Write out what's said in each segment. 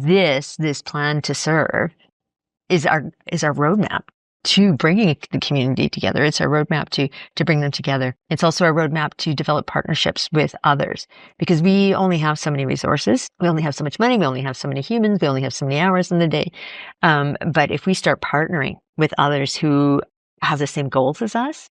this plan to serve is our roadmap to bringing the community together. It's our roadmap to bring them together. It's also our roadmap to develop partnerships with others, because we only have so many resources. We only have so much money. We only have so many humans. We only have so many hours in the day. But if we start partnering with others who have the same goals as us,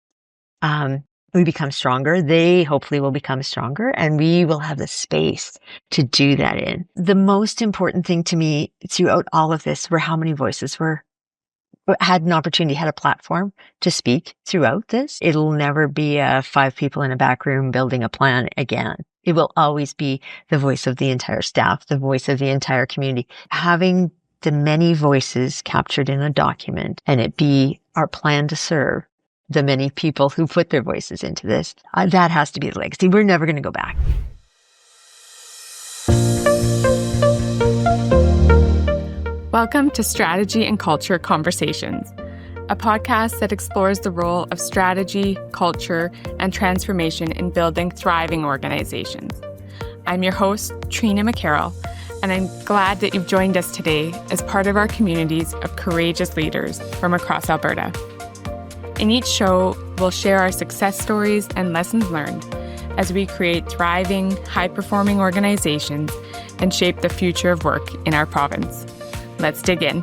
we become stronger. They hopefully will become stronger, and we will have the space to do that in. The most important thing to me throughout all of this were how many voices had an opportunity, had a platform to speak throughout this. It'll never be 5 people in a back room building a plan again. It will always be the voice of the entire staff, the voice of the entire community. Having the many voices captured in a document, and it be our plan to serve the many people who put their voices into this, that has to be the legacy. We're never going to go back. Welcome to Strategy and Culture Conversations, a podcast that explores the role of strategy, culture, and transformation in building thriving organizations. I'm your host, Trina McCarroll, and I'm glad that you've joined us today as part of our communities of courageous leaders from across Alberta. In each show, we'll share our success stories and lessons learned as we create thriving, high-performing organizations and shape the future of work in our province. Let's dig in.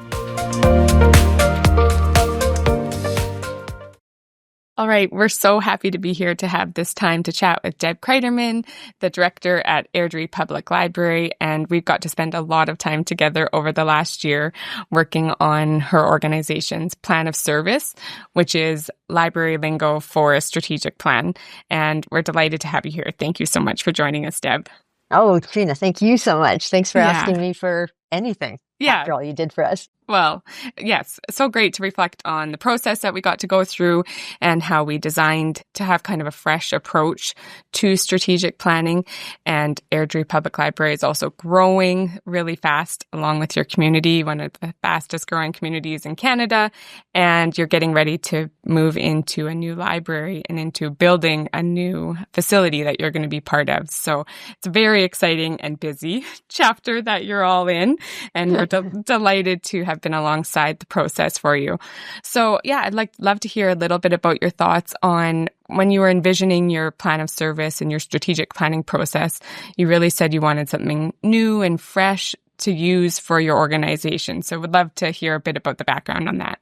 All right, we're so happy to be here to have this time to chat with Deb Cryderman, the director at Airdrie Public Library, and we've got to spend a lot of time together over the last year working on her organization's plan of service, which is library lingo for a strategic plan. And we're delighted to have you here. Thank you so much for joining us, Deb. Oh, Trina, thank you so much. Thanks for asking me for anything. After all you did for us. Well, yes, so great to reflect on the process that we got to go through and how we designed to have kind of a fresh approach to strategic planning. And Airdrie Public Library is also growing really fast along with your community, one of the fastest growing communities in Canada. And you're getting ready to move into a new library and into building a new facility that you're going to be part of. So it's a very exciting and busy chapter that you're all in. And we're delighted to have been alongside the process for you. So yeah, I'd love to hear a little bit about your thoughts on when you were envisioning your plan of service and your strategic planning process. You really said you wanted something new and fresh to use for your organization. So would love to hear a bit about the background on that.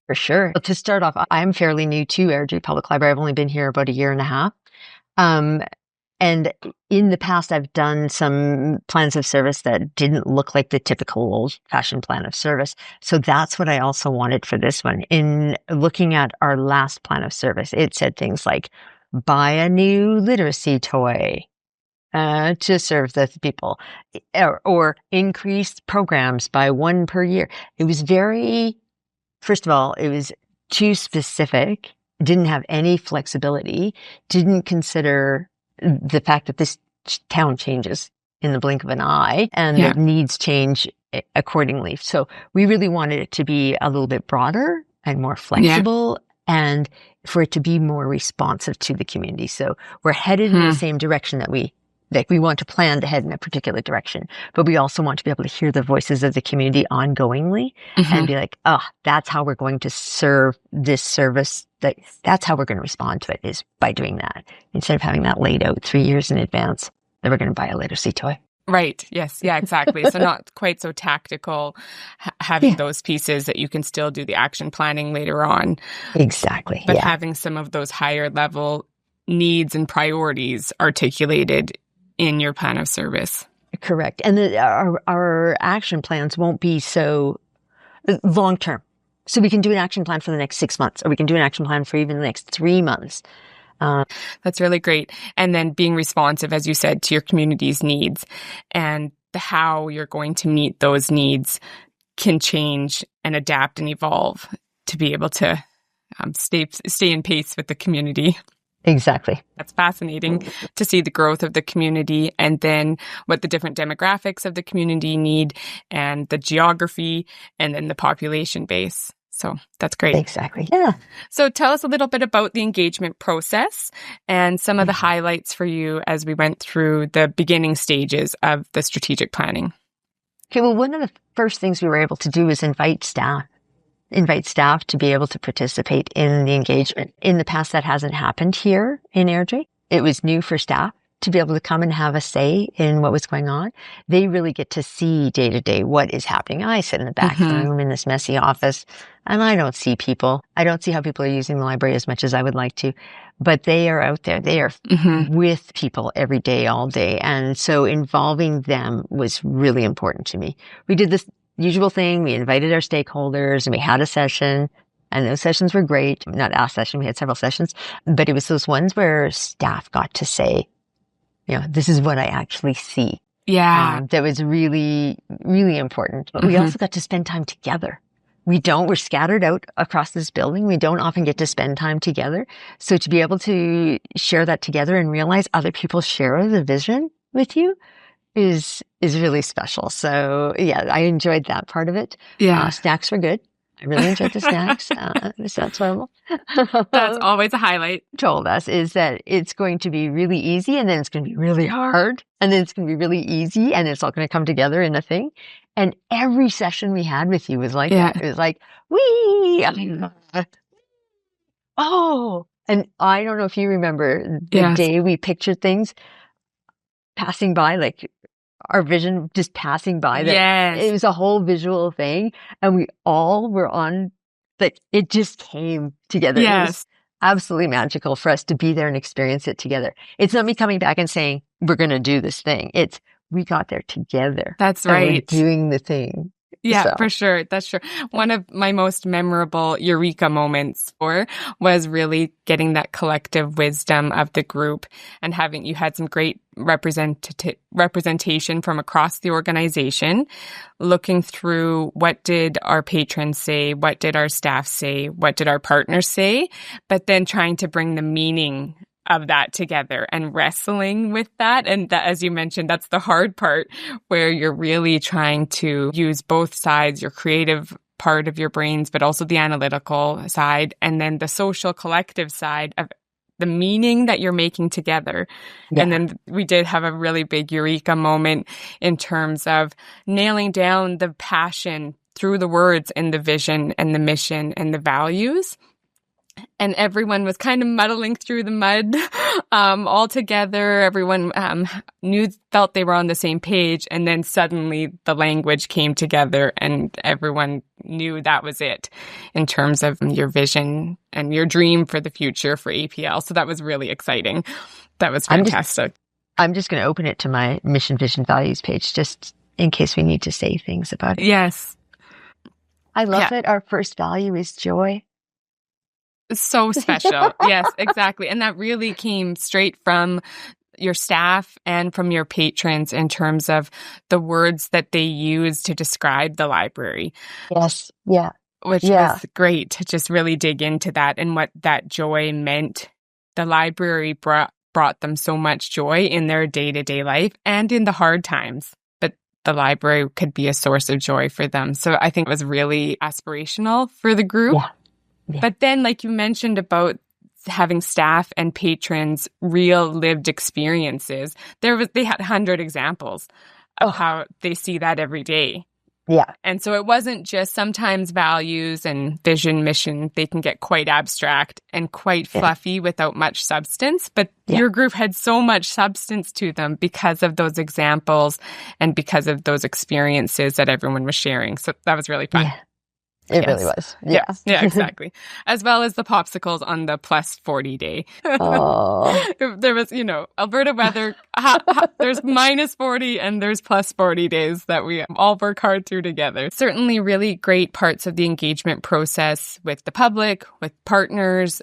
For sure. Well, to start off, I'm fairly new to Airdrie Public Library. I've only been here about a year and a half. And in the past, I've done some plans of service that didn't look like the typical old-fashioned plan of service. So that's what I also wanted for this one. In looking at our last plan of service, it said things like, buy a new literacy toy to serve the people, or increase programs by 1 per year. It was first of all, it was too specific, didn't have any flexibility, didn't consider the fact that this town changes in the blink of an eye and that needs change accordingly. So we really wanted it to be a little bit broader and more flexible and for it to be more responsive to the community. So we're headed in the same direction that we want to plan to head in a particular direction, but we also want to be able to hear the voices of the community ongoingly and be like, that's how we're going to serve this service. That's how we're going to respond to it, is by doing that. Instead of having that laid out 3 years in advance, that we're going to buy a literacy toy. Right. Yes. Yeah, exactly. So not quite so tactical, having those pieces that you can still do the action planning later on. Exactly. But having some of those higher level needs and priorities articulated in your plan of service. Correct. And our action plans won't be so long term. So we can do an action plan for the next 6 months, or we can do an action plan for even the next 3 months. That's really great. And then being responsive, as you said, to your community's needs, and how you're going to meet those needs can change and adapt and evolve to be able to stay in pace with the community. Exactly. That's fascinating to see the growth of the community and then what the different demographics of the community need and the geography and then the population base. So that's great. Exactly. Yeah. So tell us a little bit about the engagement process and some of the highlights for you as we went through the beginning stages of the strategic planning. Okay, well, one of the first things we were able to do is invite staff to be able to participate in the engagement. In the past, that hasn't happened here in Airdrie. It was new for staff to be able to come and have a say in what was going on. They really get to see day to day what is happening. I sit in the back room in this messy office and I don't see people. I don't see how people are using the library as much as I would like to, but they are out there. They are with people every day, all day. And so involving them was really important to me. We did this usual thing. We invited our stakeholders and we had a session. And those sessions were great. Not a session, we had several sessions, but it was those ones where staff got to say, this is what I actually see. Yeah. That was really, really important. But we also got to spend time together. We're scattered out across this building. We don't often get to spend time together. So to be able to share that together and realize other people share the vision with you is really special. So yeah, I enjoyed that part of it. Yeah. Snacks were good. I really enjoyed the snacks. That's horrible. That's always a highlight. Told us is that it's going to be really easy and then it's going to be really hard and then it's going to be really easy and it's all going to come together in a thing. And every session we had with you was like that. It was like, wee! Oh! And I don't know if you remember the day we pictured things passing by, like our vision just passing by. It was a whole visual thing. And we all were on, like, it just came together. It was absolutely magical for us to be there and experience it together. It's not me coming back and saying, we're going to do this thing. It's, we got there together. That's right. We're doing the thing. Yeah, for sure. That's true. One of my most memorable eureka moments was really getting that collective wisdom of the group and you had some great representation from across the organization, looking through what did our patrons say, what did our staff say, what did our partners say, but then trying to bring the meaning of that together and wrestling with that. And that, as you mentioned, that's the hard part where you're really trying to use both sides, your creative part of your brains, but also the analytical side, and then the social collective side of the meaning that you're making together. Yeah. And then we did have a really big eureka moment in terms of nailing down the passion through the words and the vision and the mission and the values. And everyone was kind of muddling through the mud all together. Everyone felt they were on the same page. And then suddenly the language came together and everyone knew that was it in terms of your vision and your dream for the future for APL. So that was really exciting. That was fantastic. I'm just going to open it to my mission, vision, values page just in case we need to say things about it. Yes. I love it. Our first value is joy. So special. Yes, exactly. And that really came straight from your staff and from your patrons in terms of the words that they use to describe the library. Yes. Yeah. Which was great to just really dig into that and what that joy meant. The library brought them so much joy in their day-to-day life and in the hard times. But the library could be a source of joy for them. So I think it was really aspirational for the group. Yeah. Yeah. But then, like you mentioned about having staff and patrons real lived experiences, they had 100 examples of how they see that every day. Yeah. And so it wasn't just sometimes values and vision, mission, they can get quite abstract and quite fluffy without much substance. But your group had so much substance to them because of those examples and because of those experiences that everyone was sharing. So that was really fun. Yeah. It really was. Yeah. Yeah, exactly. As well as the popsicles on the plus 40 day. Oh. There was, Alberta weather, there's minus 40 and there's plus 40 days that we all work hard through together. Certainly really great parts of the engagement process with the public, with partners,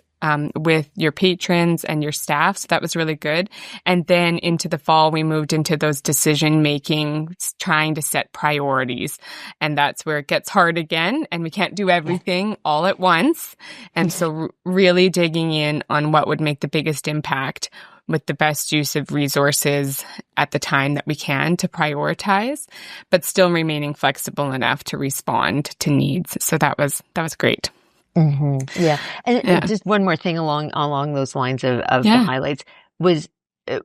with your patrons and your staff. So that was really good. And then into the fall, we moved into those decision making, trying to set priorities. And that's where it gets hard again. And we can't do everything all at once. And so really digging in on what would make the biggest impact with the best use of resources at the time that we can to prioritize, but still remaining flexible enough to respond to needs. So that was great. Mm-hmm. Yeah. And just one more thing along those lines of the highlights was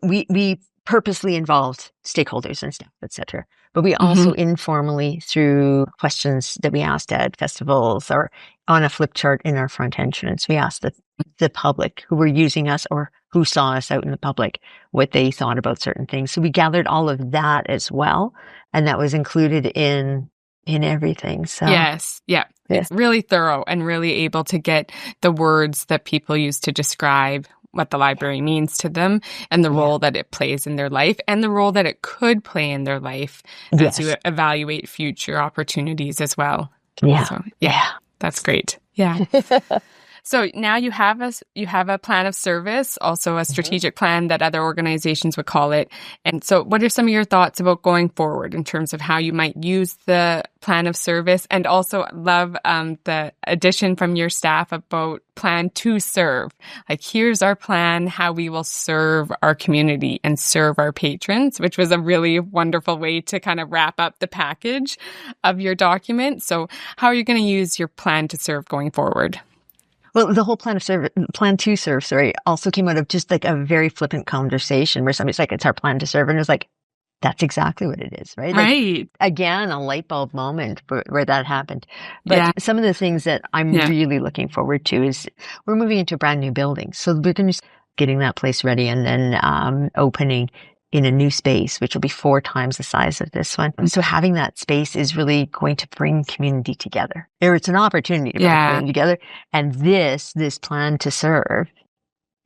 we purposely involved stakeholders and staff, et cetera, but we also informally, through questions that we asked at festivals or on a flip chart in our front entrance, we asked the public who were using us or who saw us out in the public what they thought about certain things. So we gathered all of that as well, and that was included in everything. So yes, yeah. It's really thorough and really able to get the words that people use to describe what the library means to them and the role that it plays in their life and the role that it could play in their life as you evaluate future opportunities as well. Yeah. So, that's great. Yeah. So now you have a plan of service, also a strategic plan that other organizations would call it. And so what are some of your thoughts about going forward in terms of how you might use the plan of service? And also love the addition from your staff about plan to serve. Like, here's our plan, how we will serve our community and serve our patrons, which was a really wonderful way to kind of wrap up the package of your document. So how are you going to use your plan to serve going forward? Well, the whole plan to serve, also came out of just like a very flippant conversation where somebody's like, it's our plan to serve. And it's like, that's exactly what it is, right? Right. Like, again, a light bulb moment where that happened. But some of the things that I'm really looking forward to is we're moving into a brand new building. So we're going to getting that place ready and then opening in a new space, which will be 4 times the size of this one. So having that space is really going to bring community together. Or it's an opportunity to bring community together. And this plan to serve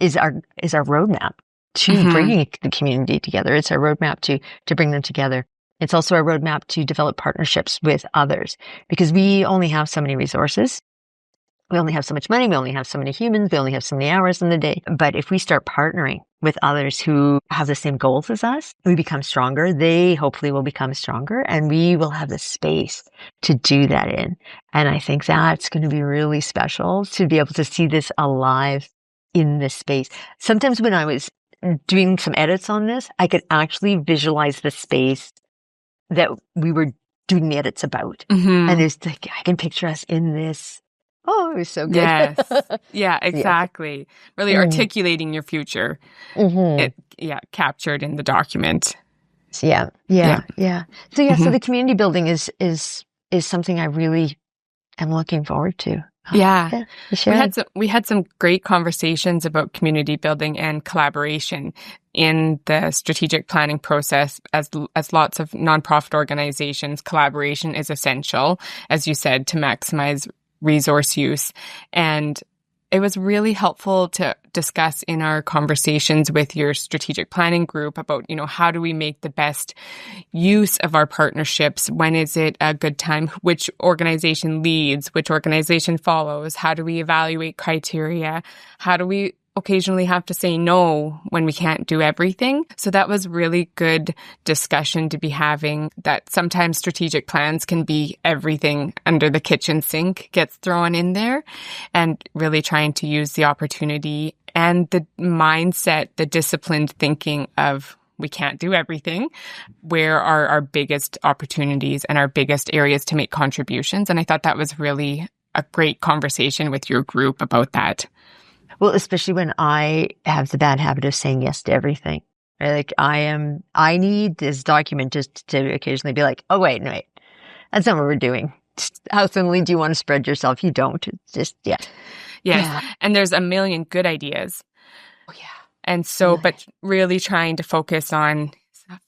is our roadmap to bringing the community together. It's our roadmap to bring them together. It's also our roadmap to develop partnerships with others because we only have so many resources. We only have so much money. We only have so many humans. We only have so many hours in the day. But if we start partnering with others who have the same goals as us, we become stronger. They hopefully will become stronger and we will have the space to do that in. And I think that's going to be really special to be able to see this alive in this space. Sometimes when I was doing some edits on this, I could actually visualize the space that we were doing the edits about. And it's like, I can picture us in this. Oh, it was so good. Yes. Yeah, exactly. Really articulating your future. Captured in the document. Yeah. So so the community building is something I really am looking forward to. Yeah. We had some great conversations about community building and collaboration in the strategic planning process. As lots of nonprofit organizations, collaboration is essential, as you said, to maximize resource use. And it was really helpful to discuss in our conversations with your strategic planning group about, how do we make the best use of our partnerships? When is it a good time? Which organization leads? Which organization follows? How do we evaluate criteria? How do we occasionally have to say no when we can't do everything? So that was really good discussion to be having, that sometimes strategic plans can be everything under the kitchen sink gets thrown in there, and really trying to use the opportunity and the mindset, the disciplined thinking of we can't do everything. Where are our biggest opportunities and our biggest areas to make contributions? And I thought that was really a great conversation with your group about that. Well, especially when I have the bad habit of saying yes to everything. Like I need this document just to occasionally be like, oh, wait, that's not what we're doing. How thinly do you want to spread yourself? You don't. It's just, Yes. And there's a million good ideas. Oh, yeah. And so, but really trying to focus on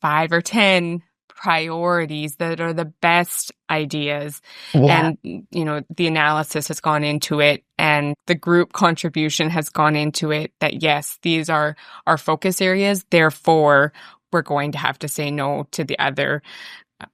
5 or 10 priorities that are the best ideas. And, the analysis has gone into it and the group contribution has gone into it that, yes, these are our focus areas. Therefore, we're going to have to say no to the other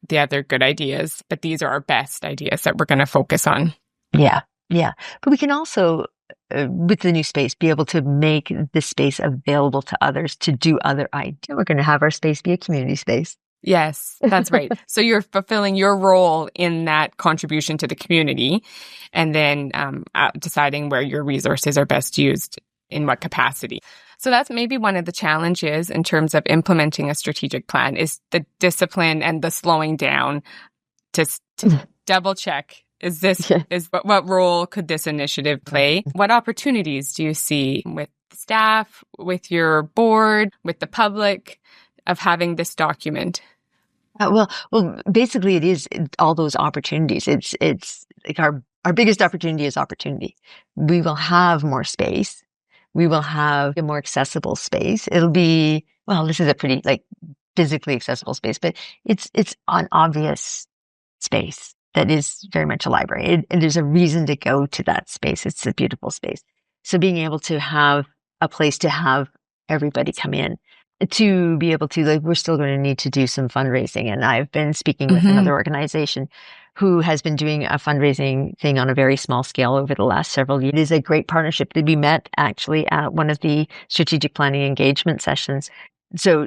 good ideas, but these are our best ideas that we're going to focus on. Yeah. But we can also, with the new space, be able to make this space available to others to do other ideas. We're going to have our space be a community space. Yes, that's right. So you're fulfilling your role in that contribution to the community, and then deciding where your resources are best used in what capacity. So that's maybe one of the challenges in terms of implementing a strategic plan, is the discipline and the slowing down to double check. What role could this initiative play? What opportunities do you see with staff, with your board, with the public, of having this document? Basically, it is all those opportunities. It's like our biggest opportunity is opportunity. We will have more space. We will have a more accessible space. It'll be, well, this is a pretty like physically accessible space, but it's an obvious space that is very much a library. And there's a reason to go to that space. It's a beautiful space. So being able to have a place to have everybody come in, to be able to, like, we're still going to need to do some fundraising. And I've been speaking with another organization who has been doing a fundraising thing on a very small scale over the last several years. It is a great partnership. We met actually at one of the strategic planning engagement sessions. So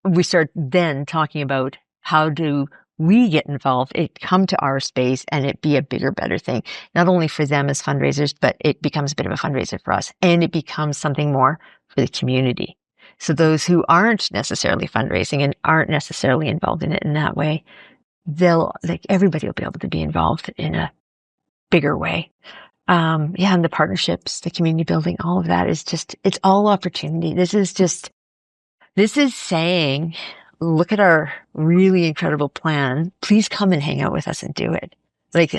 we start then talking about how do we get involved, it come to our space and it be a bigger, better thing, not only for them as fundraisers, but it becomes a bit of a fundraiser for us and it becomes something more for the community. So those who aren't necessarily fundraising and aren't necessarily involved in it in that way, everybody will be able to be involved in a bigger way. And the partnerships, the community building, all of that is just, it's all opportunity. This is saying, look at our really incredible plan. Please come and hang out with us and do it. Like,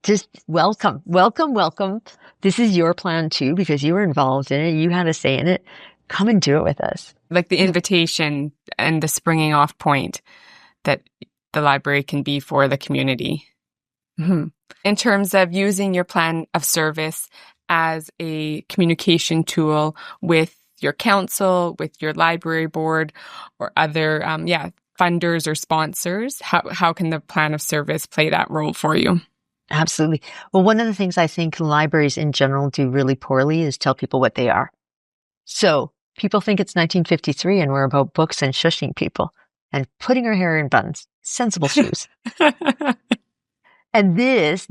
just welcome. This is your plan too, because you were involved in it. You had a say in it. Come and do it with us. Like the invitation and the springing off point that the library can be for the community. Mm-hmm. In terms of using your plan of service as a communication tool with your council, with your library board, or other funders or sponsors, how can the plan of service play that role for you? Absolutely. Well, one of the things I think libraries in general do really poorly is tell people what they are. So people think it's 1953 and we're about books and shushing people and putting our hair in buns, sensible shoes. And this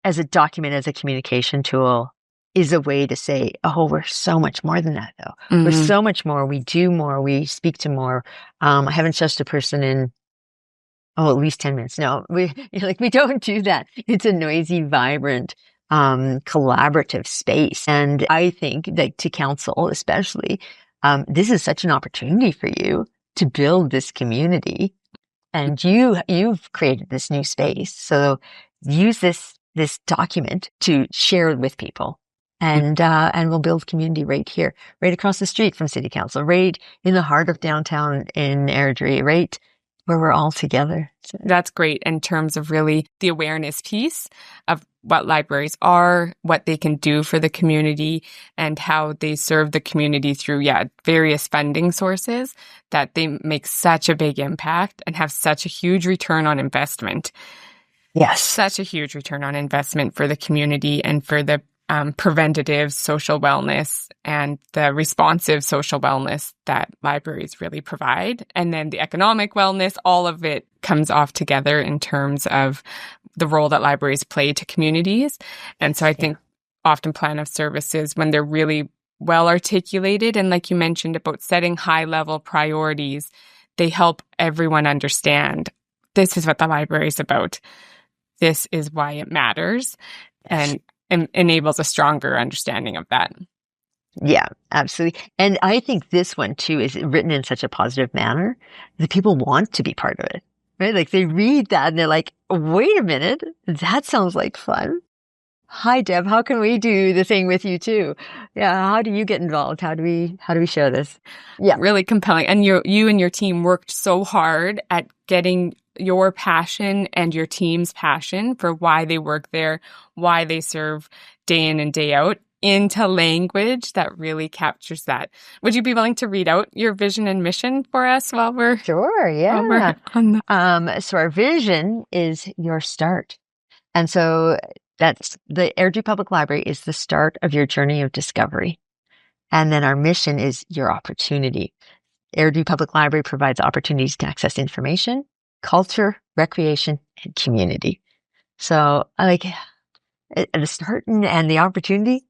as a document, as a communication tool, is a way to say, oh, we're so much more than that, though. Mm-hmm. We're so much more. We do more. We speak to more. I haven't shushed a person in, at least 10 minutes. No, we don't do that. It's a noisy, vibrant, collaborative space. And I think that to council, especially, this is such an opportunity for you to build this community. And you've created this new space. So use this document to share it with people. And we'll build community right here, right across the street from City Council, right in the heart of downtown in Airdrie, right where we're all together. So. That's great in terms of really the awareness piece of what libraries are, what they can do for the community, and how they serve the community through, various funding sources, that they make such a big impact and have such a huge return on investment. Yes. Such a huge return on investment for the community and for the preventative social wellness and the responsive social wellness that libraries really provide. And then the economic wellness, all of it comes off together in terms of the role that libraries play to communities. And so I think often plan of services, when they're really well articulated, and like you mentioned about setting high level priorities, they help everyone understand this is what the library is about. This is why it matters. And enables a stronger understanding of that. Yeah, absolutely. And I think this one too is written in such a positive manner that people want to be part of it, right? Like they read that and they're like, wait a minute, that sounds like fun. Hi, Deb, how can we do the thing with you too? Yeah. How do you get involved? How do we show this? Yeah. Really compelling. And you and your team worked so hard at getting your passion and your team's passion for why they work there, why they serve day in and day out, into language that really captures that. Would you be willing to read out your vision and mission for us while we're... Sure, yeah. While we're on the... So our vision is your start. And so that's the Airdrie Public Library is the start of your journey of discovery. And then our mission is your opportunity. Airdrie Public Library provides opportunities to access information, culture, recreation, and community. So I like the start and the opportunity.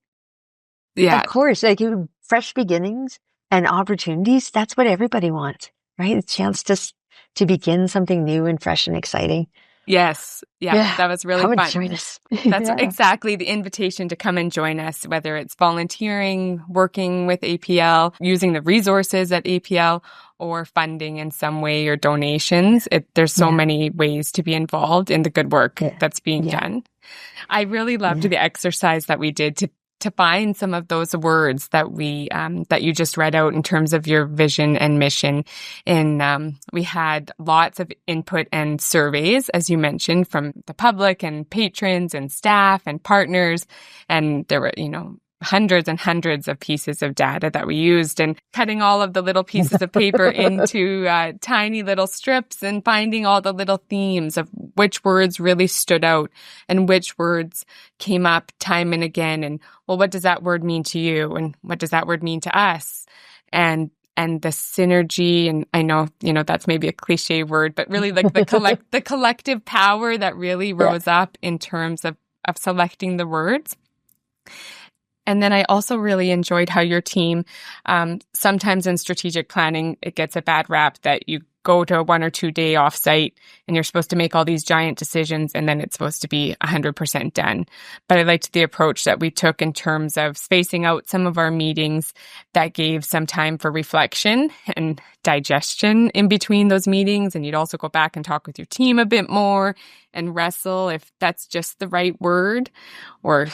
Yeah. Of course, like fresh beginnings and opportunities. That's what everybody wants, right? A chance to begin something new and fresh and exciting. Yes. Yeah. That was really come and fun. join us. That's exactly the invitation to come and join us, whether it's volunteering, working with APL, using the resources at APL, or funding in some way or donations. There's so many ways to be involved in the good work that's being done. I really loved the exercise that we did to find some of those words that we that you just read out in terms of your vision and mission. And we had lots of input and surveys, as you mentioned, from the public and patrons and staff and partners. And there were, hundreds and hundreds of pieces of data that we used, and cutting all of the little pieces of paper into tiny little strips and finding all the little themes of which words really stood out and which words came up time and again. And, well, what does that word mean to you? And what does that word mean to us? And the synergy, and I know, that's maybe a cliche word, but really like the collective power that really rose up in terms of selecting the words. And then I also really enjoyed how your team, sometimes in strategic planning, it gets a bad rap that you go to a 1 or 2 day offsite and you're supposed to make all these giant decisions and then it's supposed to be 100% done. But I liked the approach that we took in terms of spacing out some of our meetings that gave some time for reflection and digestion in between those meetings. And you'd also go back and talk with your team a bit more and wrestle if that's just the right word or...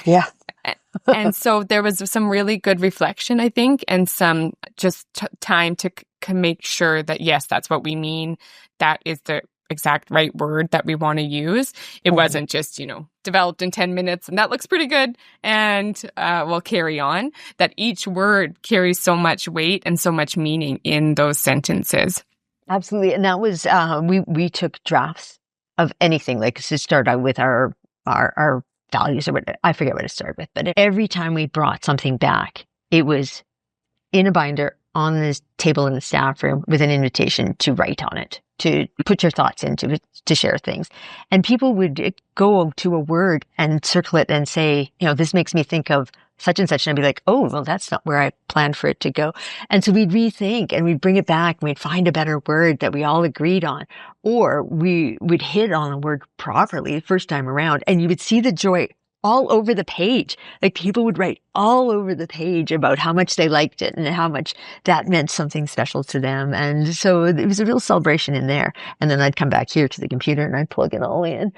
And so there was some really good reflection, I think, and some just time to make sure that, yes, that's what we mean. That is the exact right word that we want to use. It wasn't just, developed in 10 minutes and that looks pretty good and we'll carry on. That each word carries so much weight and so much meaning in those sentences. Absolutely. And that was, we took drafts of anything, like to start out with our values or whatever. I forget what it started with, but every time we brought something back, it was in a binder on this table in the staff room with an invitation to write on it, to put your thoughts into it, to share things. And people would go to a word and circle it and say, this makes me think of such and such. And I'd be like, oh, well, that's not where I planned for it to go. And so we'd rethink and we'd bring it back and we'd find a better word that we all agreed on. Or we would hit on a word properly the first time around and you would see the joy all over the page. Like people would write all over the page about how much they liked it and how much that meant something special to them. And so it was a real celebration in there. And then I'd come back here to the computer and I'd plug it all in.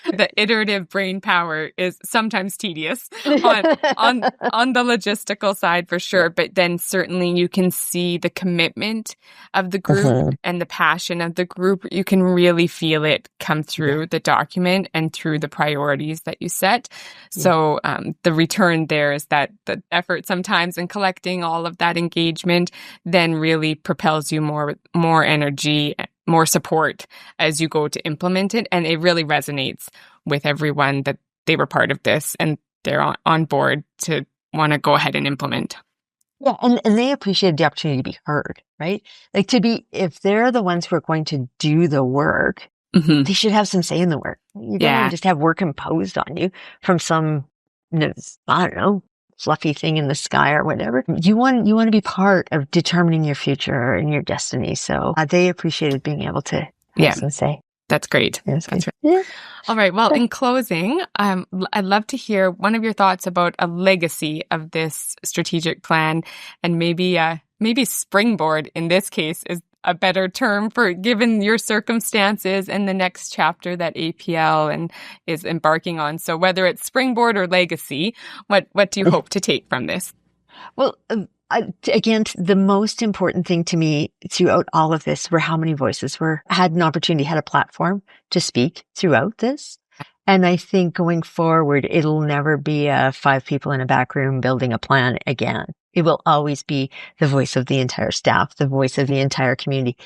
The iterative brain power is sometimes tedious on the logistical side for sure. But then certainly you can see the commitment of the group and the passion of the group. You can really feel it come through the document and through the priorities that you set. So the return there is that the effort sometimes in collecting all of that engagement then really propels you more energy, more support as you go to implement it. And it really resonates with everyone that they were part of this and they're on board to want to go ahead and implement. Yeah, and they appreciated the opportunity to be heard, right? Like if they're the ones who are going to do the work, they should have some say in the work. You don't want to just have work imposed on you from some, I don't know, fluffy thing in the sky or whatever. You want to be part of determining your future and your destiny. So they appreciated being able to have some say. That's great. That's right. Yeah. All right. Well, in closing, I'd love to hear one of your thoughts about a legacy of this strategic plan, and maybe springboard in this case is a better term for given your circumstances and the next chapter that APL is embarking on. So whether it's springboard or legacy, what do you hope to take from this? Well, again, the most important thing to me throughout all of this were how many voices had an opportunity, had a platform to speak throughout this. And I think going forward, it'll never be 5 people in a back room building a plan again. It will always be the voice of the entire staff, the voice of the entire community,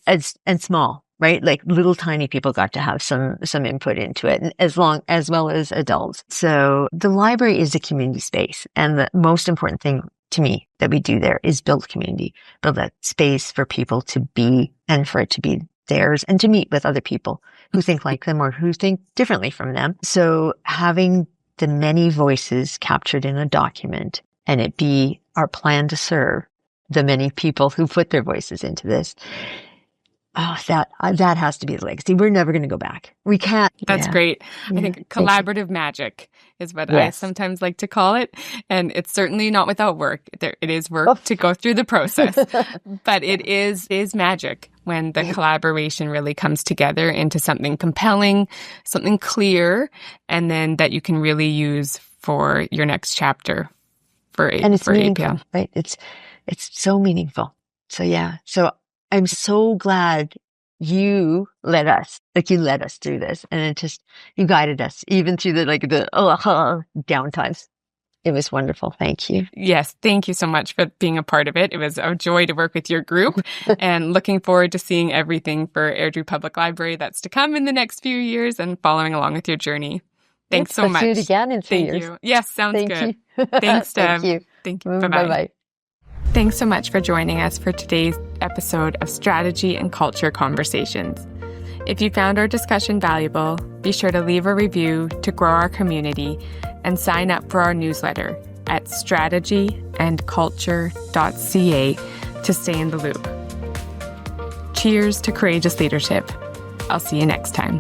and small, right? Like little tiny people got to have some input into it, and as well as adults. So the library is a community space, and the most important thing to me that we do there is build community, build that space for people to be and for it to be theirs and to meet with other people who think like them or who think differently from them. So having the many voices captured in a document and it be our plan to serve the many people who put their voices into this Oh, that has to be the legacy. We're never going to go back. We can't. That's great. I think collaborative magic is what I sometimes like to call it. And it's certainly not without work. It is work to go through the process, but it is magic when the collaboration really comes together into something compelling, something clear, and then that you can really use for your next chapter and it's for meaningful, APL. right? It's so meaningful. So so I'm so glad you led us through this, and you guided us even through the down times. It was wonderful. Thank you. Yes. Thank you so much for being a part of it. It was a joy to work with your group and looking forward to seeing everything for Airdrie Public Library that's to come in the next few years and following along with your journey. Thanks so much. Let's do it again in 3 years. Thank you. Yes. Sounds good. You. Thanks, Deb. Thank you. Thank you. Bye-bye. Bye-bye. Thanks so much for joining us for today's episode of Strategy and Culture Conversations. If you found our discussion valuable, be sure to leave a review to grow our community and sign up for our newsletter at strategyandculture.ca to stay in the loop. Cheers to courageous leadership. I'll see you next time.